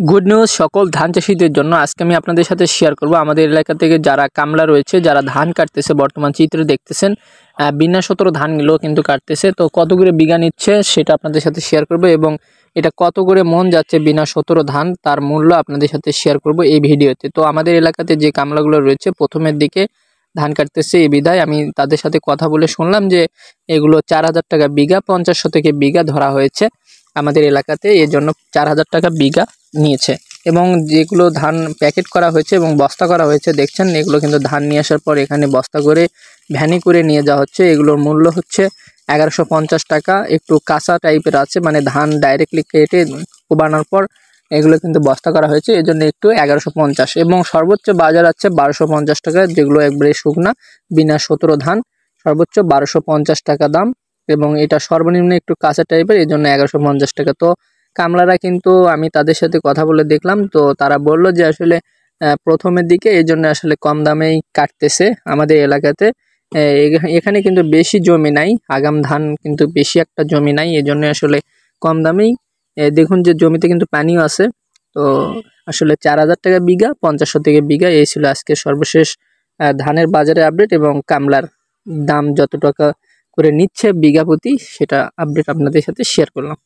Good news সকল ধান চাষীদের জন্য। আজকে আমি আপনাদের সাথে শেয়ার করব আমাদের এলাকা থেকে যারা কামলা রয়েছে, যারা ধান কাটতেছে, বর্তমান চিত্রে দেখতেছেন বিনা 17 ধানগুলো কিন্তু কাটতেছে। তো কত করে বিঘা নিচ্ছে সেটা আপনাদের সাথে শেয়ার করব এবং এটা কত করে মন যাচ্ছে বিনা 17 ধান, তার মূল্য আপনাদের সাথে শেয়ার করব এই ভিডিওতে। তো আমাদের এলাকাতে যে কামলাগুলো রয়েছে প্রথমের দিকে ধান কাটতেছে, এই বিধায় আমি তাদের সাথে কথা বলে শুনলাম যে এগুলো 4000 টাকা বিঘা, 50 থেকে বিঘা ধরা হয়েছে আমাদের এলাকাতে, এর জন্য 4000 টাকা বিঘা নিয়েছে। এবং যেগুলো ধান প্যাকেট করা হয়েছে এবং বস্তা করা হয়েছে দেখছেন, এগুলো কিন্তু ধান নিয়ে আসার পর এখানে বস্তা করে ভ্যানে করে নিয়ে যাওয়া হচ্ছে। এগুলোর মূল্য হচ্ছে 1150 টাকা। একটু কাঁচা টাইপের আছে, মানে ধান ডাইরেক্টলি কেটে কোবানোর পর এগুলো কিন্তু বস্তা করা হয়েছে, এই জন্য একটু 1150। এবং সর্বোচ্চ বাজার আছে 1250 টাকা, যেগুলো একবারে শুকনা বিনা 17 ধান, সর্বোচ্চ 1250 টাকা দাম। এবং এটা সর্বনিম্ন একটু কাঁচা টাইপের, এই জন্য 1150 টাকা। তো কামলারা কিন্তু আমি তাদের সাথে কথা বলে দেখলাম, তো তারা বলল যে আসলে প্রথমের দিকে এই জন্য আসলে কম দামেই কাটতেছে আমাদের এলাকাতে। এখানে কিন্তু বেশি জমি নাই, আগাম ধান কিন্তু বেশি একটা জমি নাই, এই জন্য আসলে কম দামেই। দেখুন যে জমিতে কিন্তু পানিও আছে। তো আসলে 4000 টাকা বিঘা, 50 থেকে বিঘা, এই ছিল আজকে সর্বশেষ ধানের বাজারে আপডেট এবং কামলার দাম যত টাকা করে নিচ্ছে বিঘা প্রতি, সেটা আপডেট আপনাদের সাথে শেয়ার করলাম।